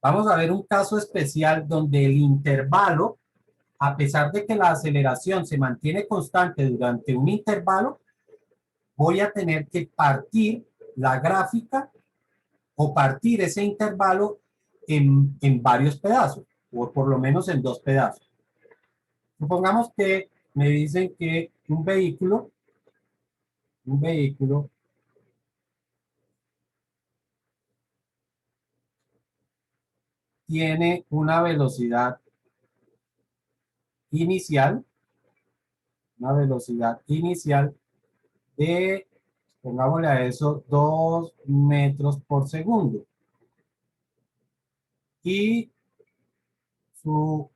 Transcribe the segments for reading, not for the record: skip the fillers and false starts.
Vamos a ver un caso especial donde el intervalo, a pesar de que la aceleración se mantiene constante durante un intervalo, voy a tener que partir la gráfica o partir ese intervalo en varios pedazos, o por lo menos en dos pedazos. Supongamos que me dicen que un vehículo tiene inicial, una velocidad inicial de, pongámosle a eso, 2 metros por segundo. Y su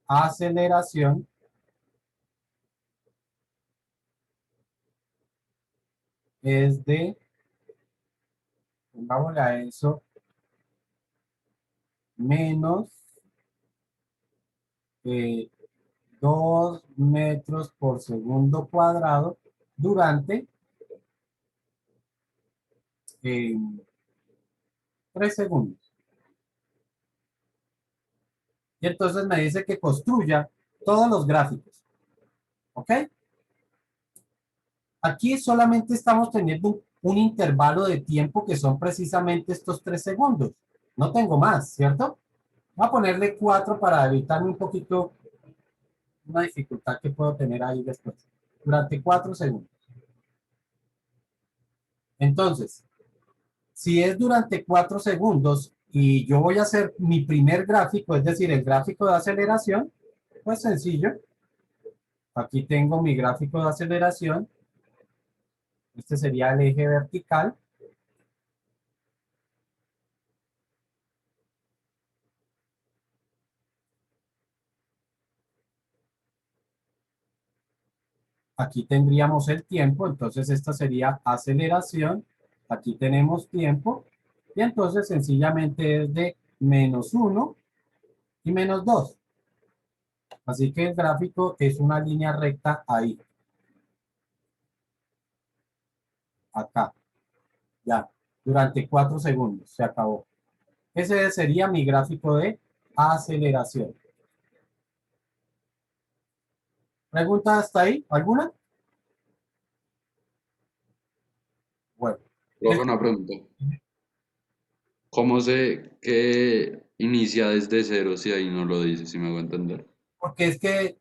aceleración es de, pongámosle a eso, menos 2 metros por segundo cuadrado durante 3 segundos. Y entonces me dice que construya todos los gráficos. ¿Ok? Aquí solamente estamos teniendo un intervalo de tiempo que son precisamente estos 3 segundos. No tengo más, ¿cierto? Voy a ponerle 4 para evitarme un poquito una dificultad que puedo tener ahí después. Durante 4 segundos. Entonces, si es durante 4 segundos y yo voy a hacer mi primer gráfico, es decir, el gráfico de aceleración, pues sencillo. Aquí tengo mi gráfico de aceleración. Este sería el eje vertical. Aquí tendríamos el tiempo, entonces esta sería aceleración. Aquí tenemos tiempo. Y entonces sencillamente es de -1 y -2. Así que el gráfico es una línea recta ahí. Acá. Ya. Durante 4 segundos. Se acabó. Ese sería mi gráfico de aceleración. ¿Pregunta hasta ahí? ¿Alguna? Bueno. Profe, una pregunta. ¿Cómo sé que inicia desde cero si ahí no lo dice, si me hago entender? Porque es que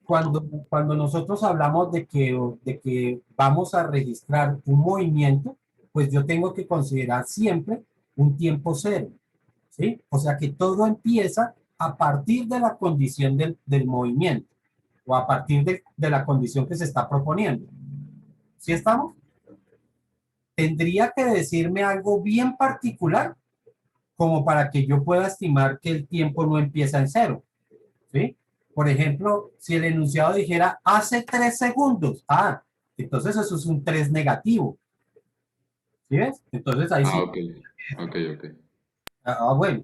cuando nosotros hablamos de que vamos a registrar un movimiento, pues yo tengo que considerar siempre un tiempo cero, ¿sí? O sea que todo empieza a partir de la condición del movimiento o a partir de la condición que se está proponiendo. ¿Sí estamos? Tendría que decirme algo bien particular como para que yo pueda estimar que el tiempo no empieza en cero. ¿Sí? Por ejemplo, si el enunciado dijera hace 3 segundos, entonces eso es un 3 negativo, ¿sí ves? Entonces ahí Ah, sí, ok, ok, ok. bueno,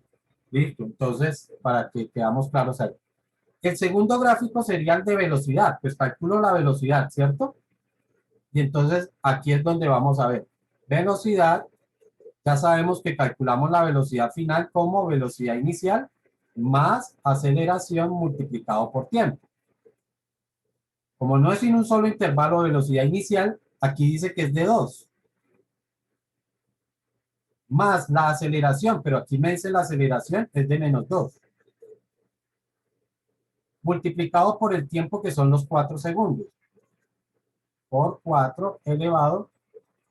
listo, entonces para que quedamos claros ahí. El segundo gráfico sería el de velocidad, pues calculo la velocidad, ¿cierto? Y entonces aquí es donde vamos a ver. Velocidad, ya sabemos que calculamos la velocidad final como velocidad inicial más aceleración multiplicado por tiempo. Como no es en un solo intervalo de velocidad inicial, aquí dice que es de 2, más la aceleración, pero aquí me dice la aceleración es de -2, multiplicado por el tiempo que son los 4 segundos, por 4 elevado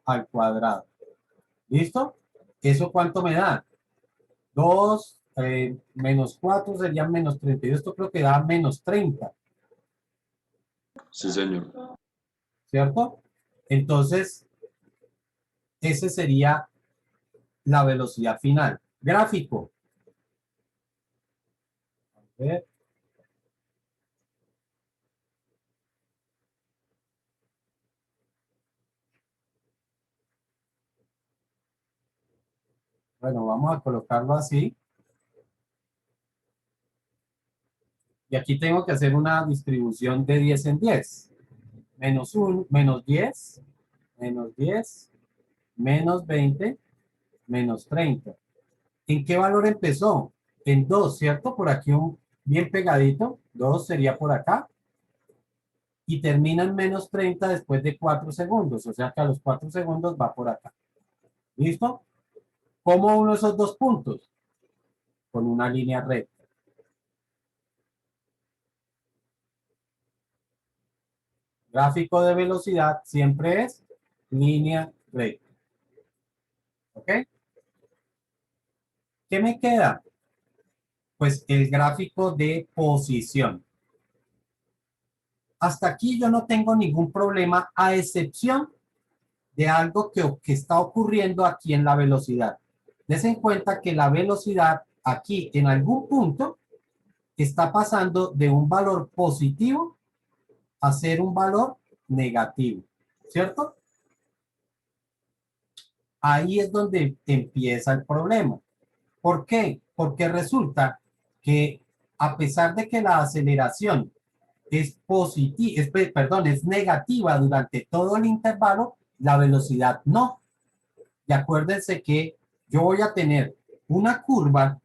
al cuadrado. ¿Listo? ¿Eso cuánto me da? 2 menos 4 serían -32, esto creo que da -30, Sí, señor. ¿cierto? Entonces, ese sería la velocidad final. Gráfico. A ver, bueno, vamos a colocarlo así. Y aquí tengo que hacer una distribución de 10 en 10. -1, -10, -10, -20, -30. ¿En qué valor empezó? En 2, ¿cierto? Por aquí un bien pegadito. 2 sería por acá. Y termina en menos 30 después de 4 segundos. O sea que a los 4 segundos va por acá. ¿Listo? ¿Cómo uno esos dos puntos? Con una línea recta. Gráfico de velocidad siempre es línea recta. ¿Ok? ¿Qué me queda? Pues el gráfico de posición. Hasta aquí yo no tengo ningún problema, a excepción de algo que está ocurriendo aquí en la velocidad. Des en cuenta que la velocidad aquí en algún punto está pasando de un valor positivo a ser un valor negativo, ¿cierto? Ahí es donde empieza el problema. ¿Por qué? Porque resulta que a pesar de que la aceleración es positiva, perdón, es negativa durante todo el intervalo, la velocidad no. Y acuérdense que yo voy a tener una curva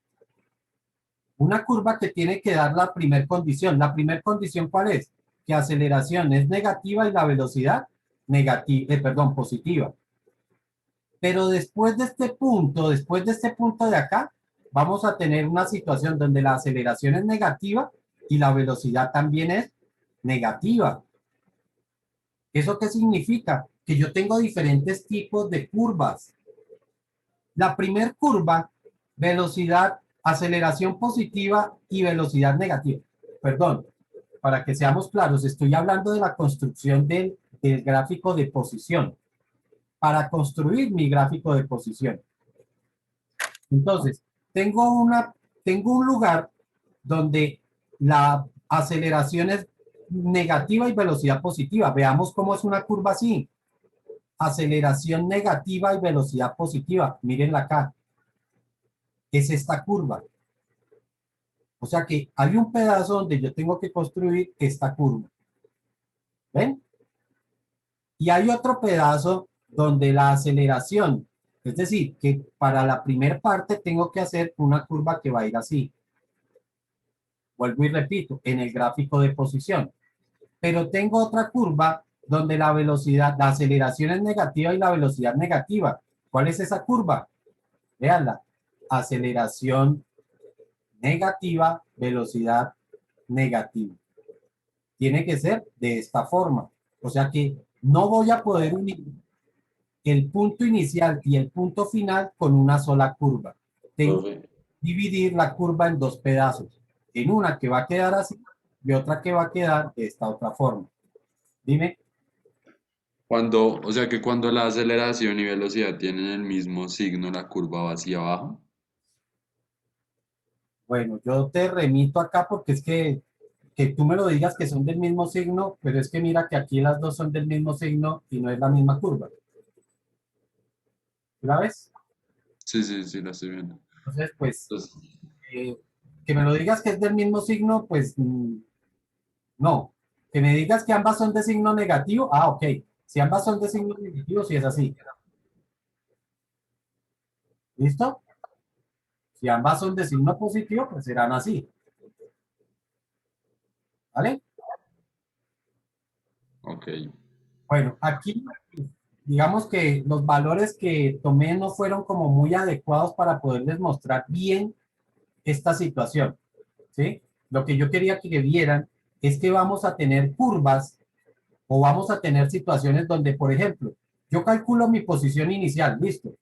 que tiene que dar la primera condición. La primera condición, ¿cuál es? Que aceleración es negativa y la velocidad negativa, perdón, positiva. Pero después de este punto de acá, vamos a tener una situación donde la aceleración es negativa y la velocidad también es negativa. ¿Eso qué significa? Que yo tengo diferentes tipos de curvas. La primer curva, velocidad, aceleración positiva y velocidad negativa. Perdón, para que seamos claros, estoy hablando de la construcción del gráfico de posición. Para construir mi gráfico de posición. Entonces, tengo un lugar donde la aceleración es negativa y velocidad positiva. Veamos cómo es una curva así. Aceleración negativa y velocidad positiva. Mírenla acá. Es esta curva. O sea que hay un pedazo donde yo tengo que construir esta curva. ¿Ven? Y hay otro pedazo donde la aceleración, es decir, que para la primera parte tengo que hacer una curva que va a ir así. Vuelvo y repito, en el gráfico de posición. Pero tengo otra curva donde la velocidad, la aceleración es negativa y la velocidad negativa. ¿Cuál es esa curva? Veanla. Aceleración negativa, velocidad negativa. Tiene que ser de esta forma. O sea que no voy a poder unir el punto inicial y el punto final con una sola curva. Tengo que Profe. dividir la curva en dos pedazos. En una que va a quedar así y otra que va a quedar de esta otra forma. Dime. O sea que cuando la aceleración y velocidad tienen el mismo signo, la curva va hacia abajo. Bueno, yo te remito acá porque es que tú me lo digas que son del mismo signo, pero es que mira que aquí las dos son del mismo signo y no es la misma curva. ¿La ves? Sí, sí, sí, la estoy viendo. Entonces, pues, Entonces, eh, que me lo digas que es del mismo signo, pues no. Que me digas que ambas son de signo negativo, ok. Si ambas son de signo negativo, sí es así. ¿Listo? Si ambas son de signo positivo, pues serán así. ¿Vale? ok. Bueno, aquí digamos que los valores que tomé no fueron como muy adecuados para poderles mostrar bien esta situación, ¿sí? Lo que yo quería que vieran es que vamos a tener curvas o vamos a tener situaciones donde, por ejemplo, yo calculo mi posición inicial, listo.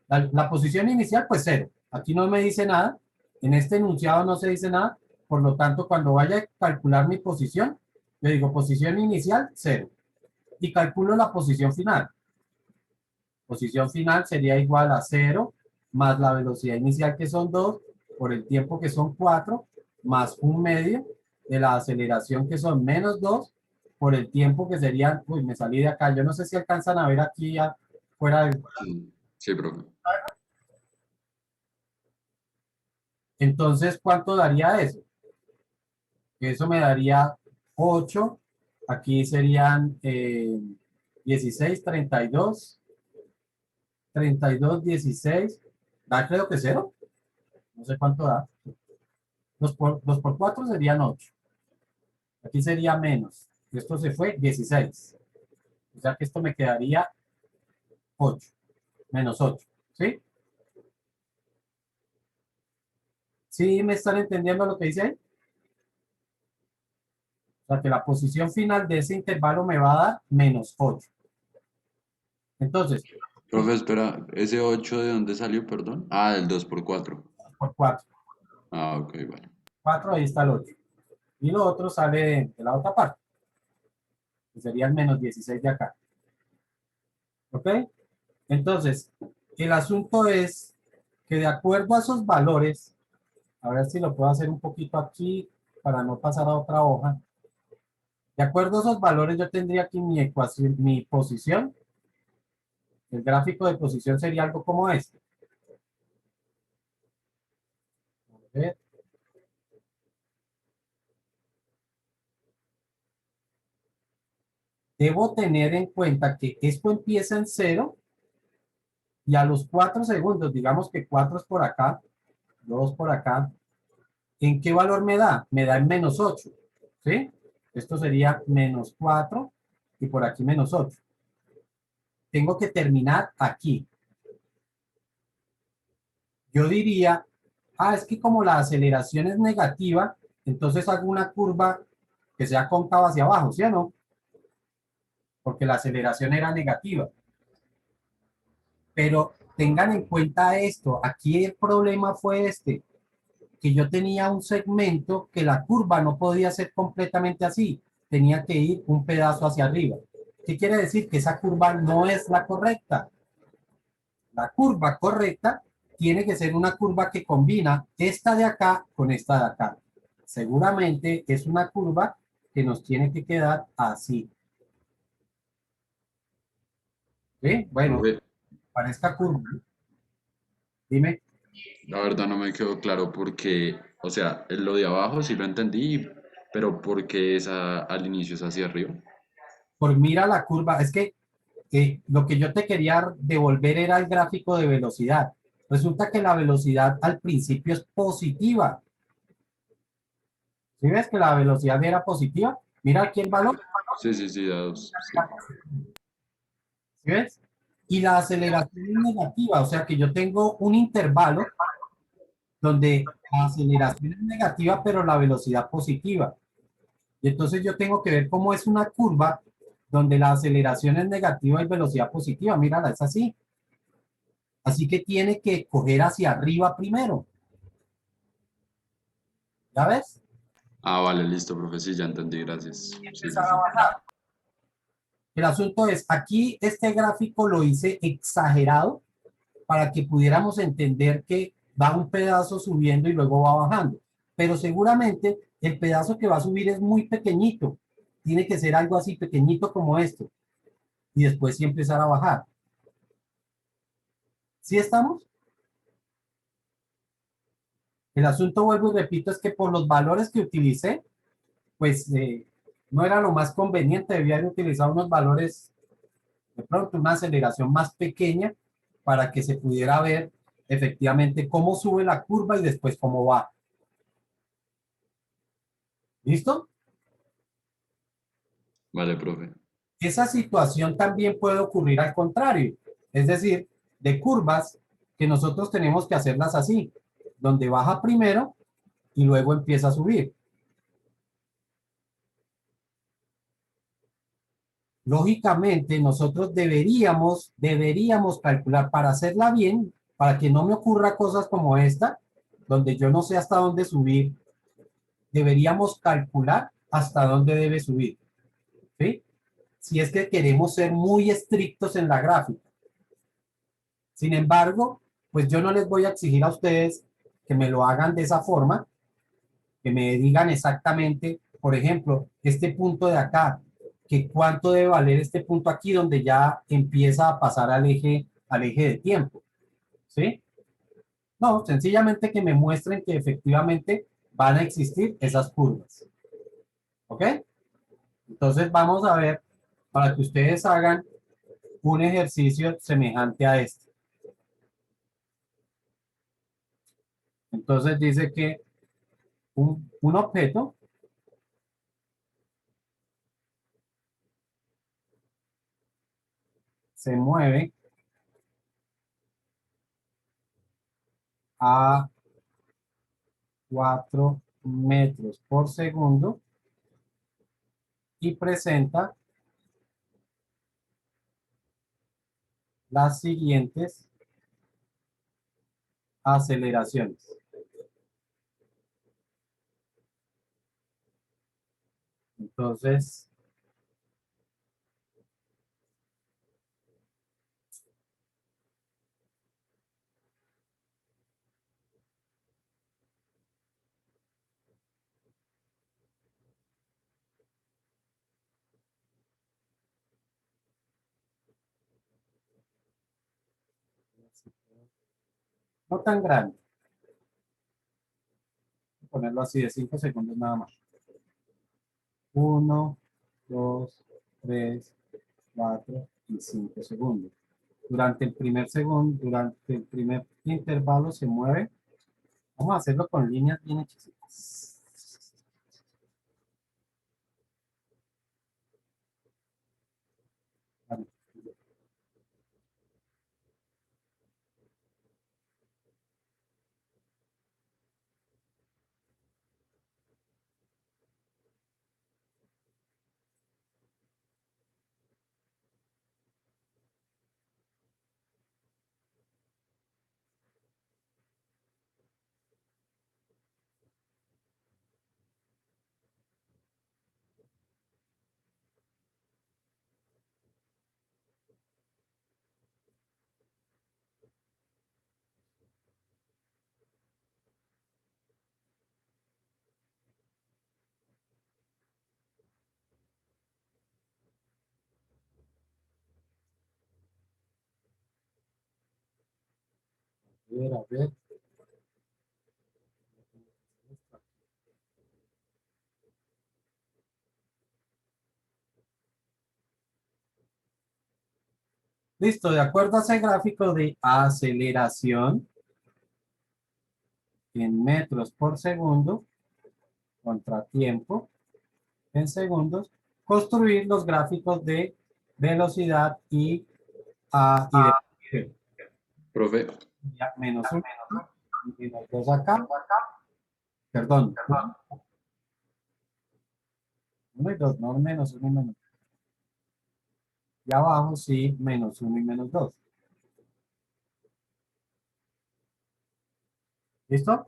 La posición inicial, pues cero. Aquí no me dice nada. En este enunciado no se dice nada. Por lo tanto, cuando vaya a calcular mi posición, le digo posición inicial, cero. Y calculo la posición final. Posición final sería igual a cero más la velocidad inicial que son 2 por el tiempo que son 4 más un medio de la aceleración que son menos 2 por el tiempo que serían, uy, me salí de acá, yo no sé si alcanzan a ver aquí ya fuera del... Sí, sí, profe. Entonces, ¿cuánto daría eso? Eso me daría 8, aquí serían 16, 32, 16, da creo que cero. No sé cuánto da. 2 por 4 serían 8. Aquí sería menos. Esto se fue 16. O sea que esto me quedaría 8. Menos 8. ¿Sí? ¿Sí me están entendiendo lo que dice ahí? O sea que la posición final de ese intervalo me va a dar menos 8. Entonces, Profe, espera, ¿ese 8 de dónde salió, perdón? Ah, del 2 por 4. por 4. Ah, ok, vale. 4, ahí está el 8. Y lo otro sale de la otra parte, que sería el menos 16 de acá. ¿Ok? Entonces, el asunto es que de acuerdo a esos valores, a ver si lo puedo hacer un poquito aquí para no pasar a otra hoja. De acuerdo a esos valores, yo tendría aquí mi ecuación, mi posición. El gráfico de posición sería algo como este. A ver. Debo tener en cuenta que esto empieza en 0 y a los 4 segundos, digamos que 4 es por acá, 2 por acá, ¿en qué valor me da? Me da en menos 8, ¿sí? Esto sería menos 4 y por aquí menos 8. Tengo que terminar aquí. Yo diría, es que como la aceleración es negativa, entonces hago una curva que sea cóncava hacia abajo, ¿sí o no? Porque la aceleración era negativa. Pero tengan en cuenta esto, aquí el problema fue este, que yo tenía un segmento que la curva no podía ser completamente así, tenía que ir un pedazo hacia arriba. ¿Qué quiere decir? Que esa curva no es la correcta. La curva correcta tiene que ser una curva que combina esta de acá con esta de acá. Seguramente es una curva que nos tiene que quedar así. ¿Sí? Bueno, Profe, para esta curva, dime. la verdad no me quedó claro porque, o sea, lo de abajo sí lo entendí, pero ¿por qué al inicio es hacia arriba? Por mira la curva, es que lo que yo te quería devolver era el gráfico de velocidad. Resulta que la velocidad al principio es positiva. ¿Sí ves que la velocidad era positiva? Mira aquí el valor. Sí, sí, sí, da dos, sí. ¿Sí ves? Y la aceleración es negativa, o sea que yo tengo un intervalo donde la aceleración es negativa, pero la velocidad positiva. Y entonces yo tengo que ver cómo es una curva donde la aceleración es negativa y velocidad positiva. Mírala, es así. Así que tiene que coger hacia arriba primero. ¿Ya ves? Ah, vale, listo, profe, sí, ya entendí, gracias. Y Sí, empezar sí, a sí. bajar. El asunto es, aquí este gráfico lo hice exagerado para que pudiéramos entender que va un pedazo subiendo y luego va bajando. Pero seguramente el pedazo que va a subir es muy pequeñito. Tiene que ser algo así pequeñito como esto. Y después sí empezar a bajar. ¿Sí estamos? El asunto, vuelvo y repito, es que por los valores que utilicé, pues no era lo más conveniente. Debía haber utilizado unos valores, de pronto una aceleración más pequeña para que se pudiera ver efectivamente cómo sube la curva y después cómo va. ¿Listo? Vale, profe. Esa situación también puede ocurrir al contrario, es decir, de curvas que nosotros tenemos que hacerlas así, donde baja primero y luego empieza a subir. Lógicamente, nosotros deberíamos calcular para hacerla bien, para que no me ocurra cosas como esta, donde yo no sé hasta dónde subir, deberíamos calcular hasta dónde debe subir, ¿sí? Si es que queremos ser muy estrictos en la gráfica. Sin embargo, pues yo no les voy a exigir a ustedes que me lo hagan de esa forma, que me digan exactamente, por ejemplo, este punto de acá, que cuánto debe valer este punto aquí donde ya empieza a pasar al eje de tiempo, ¿sí? No, sencillamente que me muestren que efectivamente van a existir esas curvas, ¿ok? Entonces vamos a ver, para que ustedes hagan un ejercicio semejante a este. Entonces dice que un objeto se mueve a 4 metros por segundo y presenta las siguientes aceleraciones. Entonces, no tan grande, ponerlo así de 5 segundos nada más. 1, 2, 3, 4 y 5 segundos. Durante el primer intervalo se mueve. Vamos a hacerlo con líneas bien hechicitas. Vale. A ver. Listo, de acuerdo a ese gráfico de aceleración en metros por segundo contra tiempo en segundos, construir los gráficos de velocidad y de Profe, ya, menos 1, menos 2 acá, perdón, 1 y 2, no menos 1 y menos 2. Y abajo sí, menos 1 y menos 2. ¿Listo?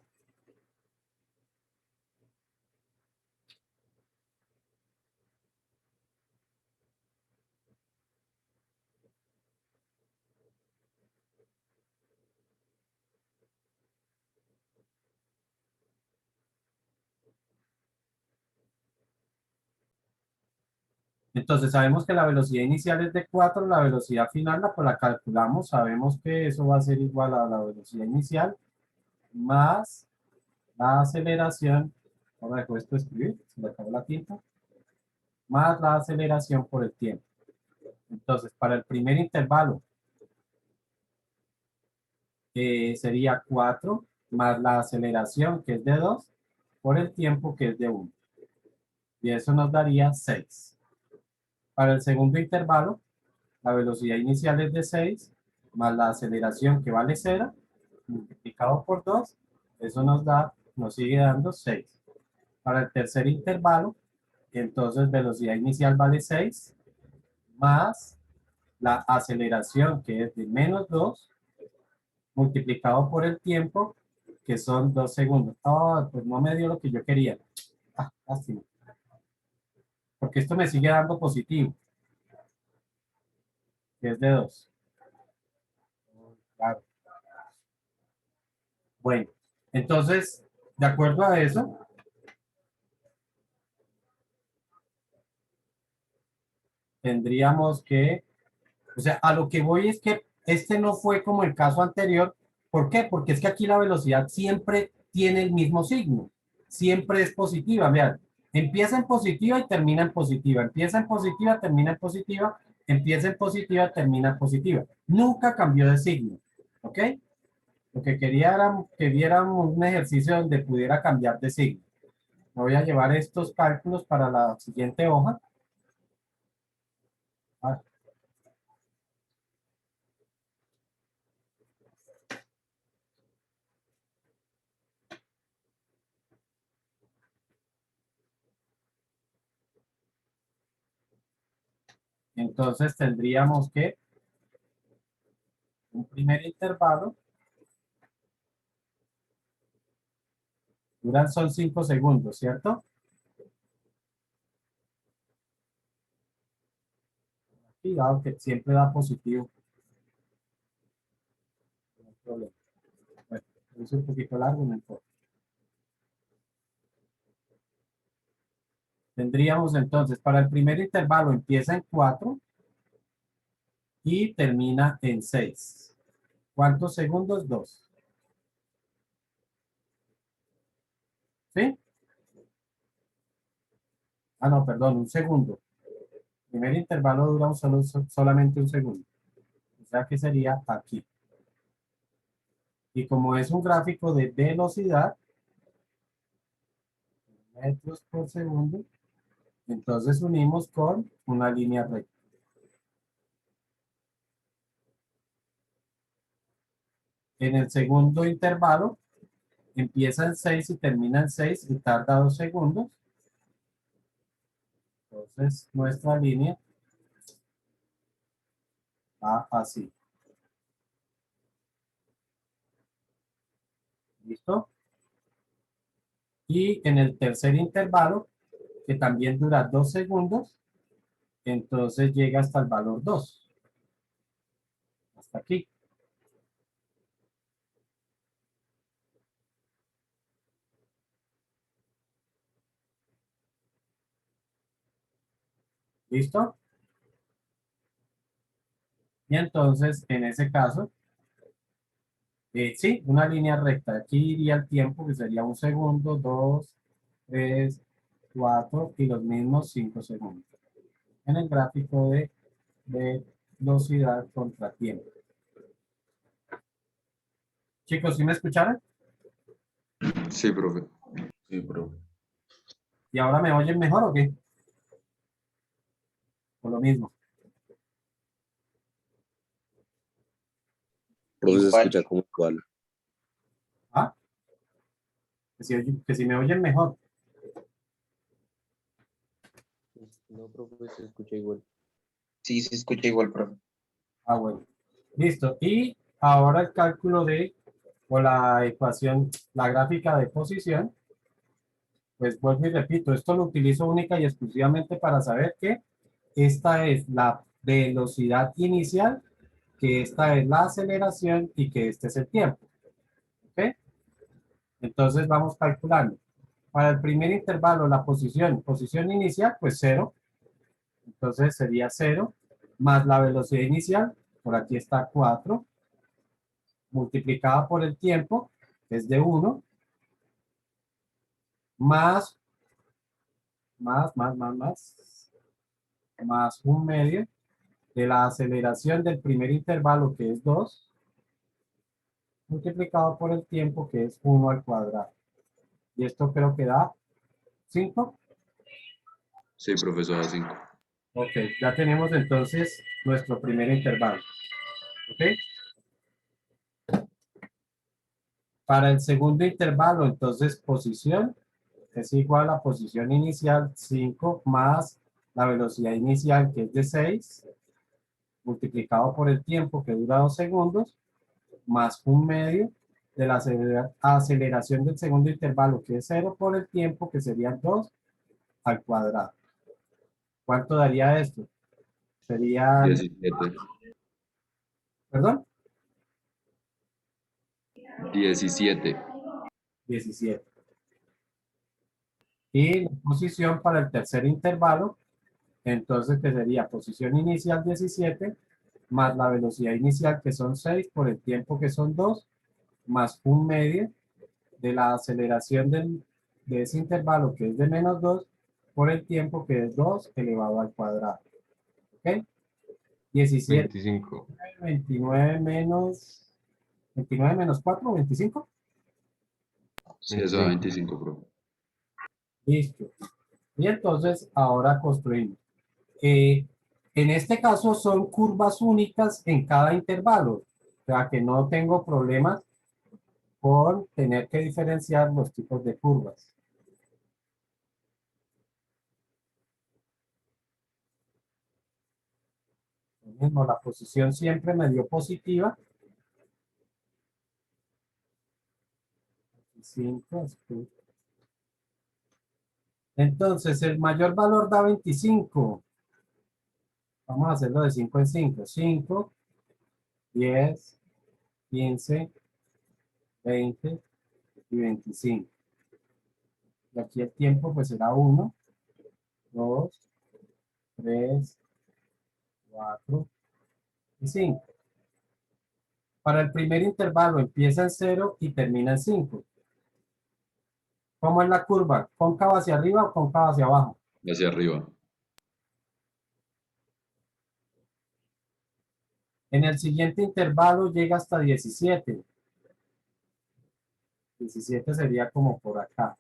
Entonces sabemos que la velocidad inicial es de 4, la velocidad final la calculamos, sabemos que eso va a ser igual a la velocidad inicial más la aceleración, ahora dejo esto de escribir, se me acabó la tinta, más la aceleración por el tiempo. Entonces, para el primer intervalo sería 4 más la aceleración que es de 2 por el tiempo que es de 1. Y eso nos daría 6. Para el segundo intervalo, la velocidad inicial es de 6 más la aceleración que vale 0 multiplicado por 2, eso nos sigue dando 6. Para el tercer intervalo, entonces velocidad inicial vale 6 más la aceleración que es de menos 2 multiplicado por el tiempo que son 2 segundos. Ah, pues no me dio lo que yo quería. Ah, lástima. Porque esto me sigue dando positivo, que es de 2. Claro. Bueno, entonces, de acuerdo a eso, tendríamos que, o sea, a lo que voy es que este no fue como el caso anterior. ¿Por qué? Porque es que aquí la velocidad siempre tiene el mismo signo, siempre es positiva. Vean, empieza en positiva y termina en positiva, empieza en positiva, termina en positiva, empieza en positiva, termina en positiva. Nunca cambió de signo, ¿ok? Lo que quería era que viéramos un ejercicio donde pudiera cambiar de signo. Me voy a llevar estos cálculos para la siguiente hoja. Ah, entonces tendríamos que un primer intervalo, son 5 segundos, ¿cierto? Y dado que siempre da positivo, no hay problema. Bueno, es un poquito largo, no importa. Tendríamos entonces, para el primer intervalo empieza en 4 y termina en 6. ¿Cuántos segundos? 2. ¿Sí? Ah, no, perdón, un segundo. El primer intervalo dura solamente un segundo. O sea que sería aquí. Y como es un gráfico de velocidad, metros por segundo, entonces unimos con una línea recta. En el segundo intervalo, empieza en 6 y termina en 6 y tarda 2 segundos. Entonces, nuestra línea va así. ¿Listo? Y en el tercer intervalo, que también dura 2 segundos, entonces llega hasta el valor 2. Hasta aquí. ¿Listo? Y entonces, en ese caso, sí, una línea recta. Aquí iría el tiempo, que sería un segundo, 2, 3, 4 y los mismos 5 segundos. En el gráfico de velocidad contra tiempo. Chicos, ¿sí me escucharon? Sí, profe. Sí, profe. ¿Y ahora me oyen mejor o qué? O lo mismo. Profe se Igual. escucha como igual. ¿Ah? Que si me oyen mejor. No, profe, se escucha igual. Sí, se escucha igual, profe. Ah, bueno. Listo. Y ahora el cálculo o la ecuación, la gráfica de posición, pues vuelvo y repito, esto lo utilizo única y exclusivamente para saber que esta es la velocidad inicial, que esta es la aceleración y que este es el tiempo. ¿Ok? Entonces vamos calculando. Para el primer intervalo, la posición inicial, pues 0. Entonces sería 0 más la velocidad inicial, por aquí está 4, multiplicada por el tiempo, que es de 1, más, más un medio de la aceleración del primer intervalo, que es 2, multiplicado por el tiempo, que es 1 al cuadrado. Y esto creo que da 5. Sí, profesor, 5. Ok, ya tenemos entonces nuestro primer intervalo. Ok. Para el segundo intervalo, entonces posición es igual a posición inicial 5 más la velocidad inicial, que es de 6, multiplicado por el tiempo, que dura 2 segundos, más un medio de la aceleración del segundo intervalo, que es 0, por el tiempo, que sería 2 al cuadrado. ¿Cuánto daría esto? Serían, 17. perdón, 17. 17. Y la posición para el tercer intervalo, entonces que sería posición inicial 17, más la velocidad inicial, que son 6, por el tiempo, que son 2, más un medio de la aceleración de ese intervalo, que es de menos 2, por el tiempo, que es 2 elevado al cuadrado. ¿Ok? 17, 25. 29 menos 29 menos 4, 25. Sí, eso da 25, profe. Listo. Y entonces ahora construimos. En este caso son curvas únicas en cada intervalo. O sea que no tengo problemas por tener que diferenciar los tipos de curvas. Lo mismo, la posición siempre me dio positiva. 5. Entonces, el mayor valor da 25. Vamos a hacerlo de 5 en 5. 5, 10, 15, 20 y 25. Y aquí el tiempo pues será 1, 2, 3, 4 y 5. Para el primer intervalo empieza en 0 y termina en 5. ¿Cómo es la curva? ¿Cóncava hacia arriba o cóncava hacia abajo? Hacia arriba. En el siguiente intervalo llega hasta 17. 17 sería como por acá.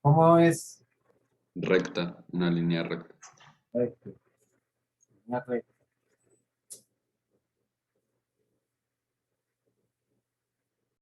¿Cómo es? Recta, una línea recta. Recto. Una recta.